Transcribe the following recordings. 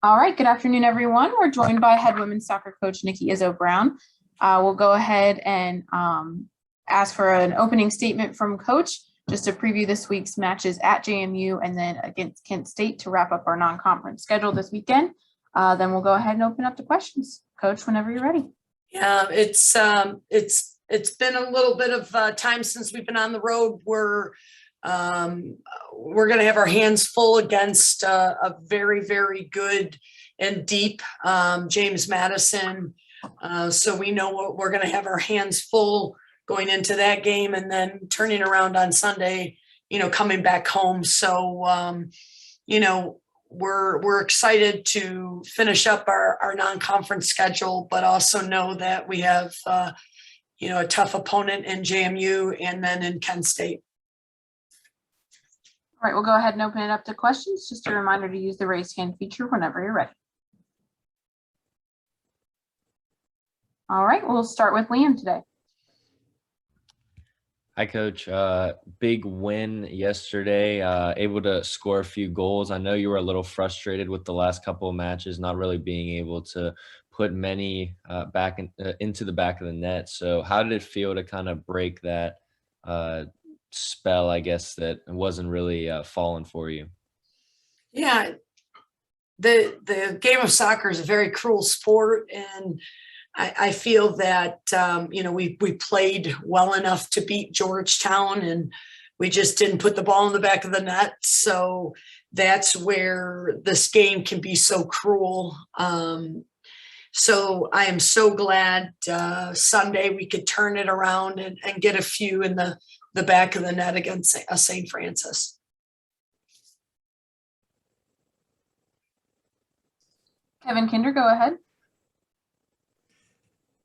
All right, good afternoon, everyone. We're joined by head women's soccer coach Nikki Izzo-Brown. We'll go ahead and ask for an opening statement from coach just to preview this week's matches at JMU and then against Kent State to wrap up our non-conference schedule this weekend. Then we'll go ahead and open up to questions. Coach, whenever you're ready. Yeah, it's been a little bit of time since we've been on the road. We're going to have our hands full against a very, very good and deep James Madison. So we know what we're going to have our hands full going into that game and then turning around on Sunday, coming back home. So, we're excited to finish up our non-conference schedule, but also know that we have, a tough opponent in JMU and then in Kent State. All right, we'll go ahead and open it up to questions. Just a reminder to use the raise hand feature whenever you're ready. All right, we'll start with Liam today. Hi, Coach. Big win yesterday, able to score a few goals. I know you were a little frustrated with the last couple of matches, not really being able to put many back into the back of the net. So how did it feel to kind of break that spell, I guess, that wasn't really falling for you? Yeah, the game of soccer is a very cruel sport, and I feel that we played well enough to beat Georgetown, and we just didn't put the ball in the back of the net. So that's where this game can be so cruel. So I am so glad Sunday we could turn it around and get a few in the back of the net against St. Francis. Kevin Kinder, go ahead.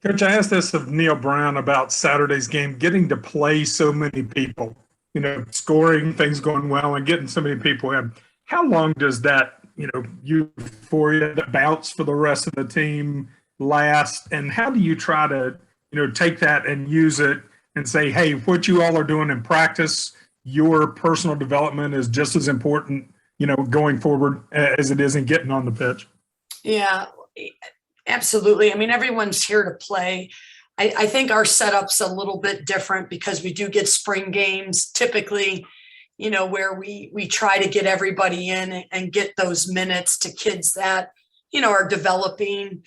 Coach, I asked this of Neil Brown about Saturday's game, getting to play so many people, scoring, things going well, and getting so many people in. How long does that, euphoria, that bounce for the rest of the team last? And how do you try to, take that and use it and say, hey, what you all are doing in practice, your personal development is just as important, going forward as it is in getting on the pitch? Yeah, absolutely. I mean, everyone's here to play. I think our setup's a little bit different because we do get spring games typically, where we try to get everybody in and get those minutes to kids that, are developing.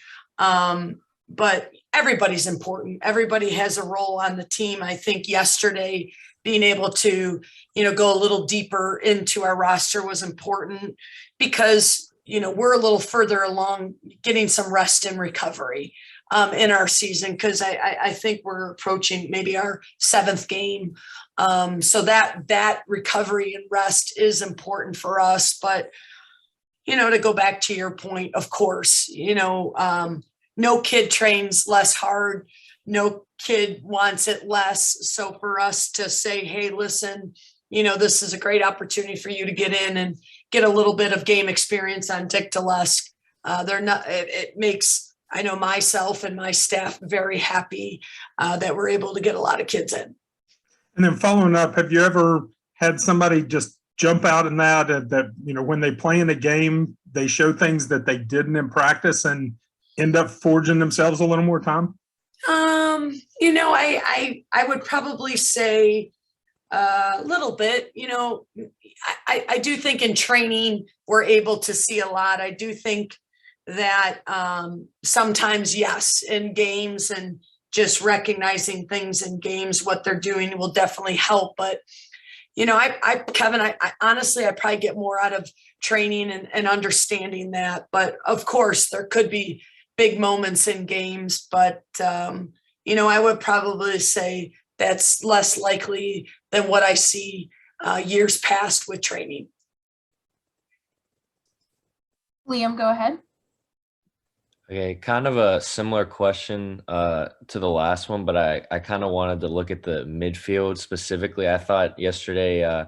But everybody's important. Everybody has a role on the team. I think yesterday being able to, go a little deeper into our roster was important because we're a little further along getting some rest and recovery in our season because I think we're approaching maybe our 7th game. So that recovery and rest is important for us. But, to go back to your point, of course, no kid trains less hard. No kid wants it less. So for us to say, hey, listen, this is a great opportunity for you to get in and get a little bit of game experience on Dick Delesk. It makes, I know, myself and my staff very happy that we're able to get a lot of kids in. And then following up, have you ever had somebody just jump out in that when they play in a game, they show things that they didn't in practice and end up forging themselves a little more time? I would probably say a little bit. I do think in training we're able to see a lot. I do think that sometimes, yes, in games and just recognizing things in games, what they're doing will definitely help. But, Kevin, I honestly, I probably get more out of training and understanding that. But of course, there could be big moments in games. But, I would probably say that's less likely than what I see years past with training. Liam, go ahead. Okay, kind of a similar question to the last one, but I kind of wanted to look at the midfield specifically. I thought yesterday,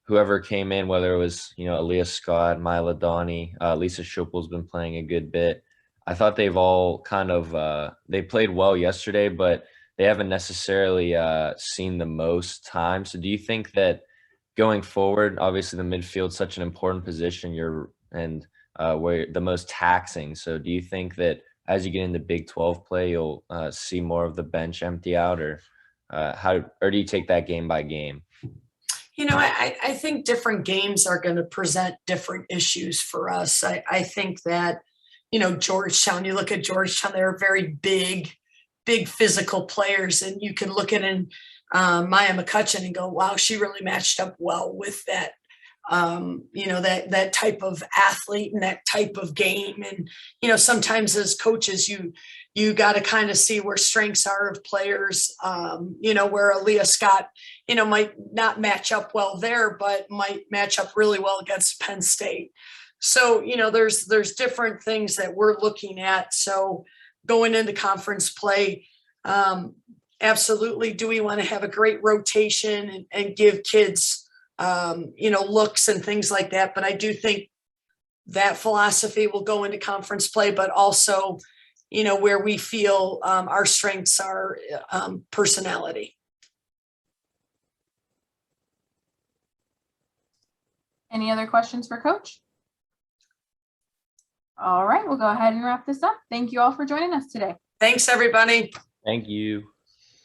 whoever came in, whether it was, Aaliyah Scott, Mila Donnie, Lisa Schuppel's been playing a good bit. I thought they've all kind of they played well yesterday, but they haven't necessarily seen the most time. So do you think that going forward, obviously the midfield's such an important position, you're and where the most taxing. So do you think that as you get into Big 12 play, you'll see more of the bench empty out, or do you take that game by game? I think different games are going to present different issues for us. I think that, Georgetown, you look at Georgetown, they're very big physical players, and you can look at Maya McCutcheon and go, wow, she really matched up well with that, that type of athlete and that type of game. And, sometimes as coaches, you got to kind of see where strengths are of players, where Aaliyah Scott, might not match up well there, but might match up really well against Penn State. So, there's different things that we're looking at. So going into conference play, absolutely. Do we want to have a great rotation and give kids, looks and things like that? But I do think that philosophy will go into conference play, but also, where we feel our strengths are personality. Any other questions for Coach? All right, we'll go ahead and wrap this up. Thank you all for joining us today. Thanks, everybody. Thank you.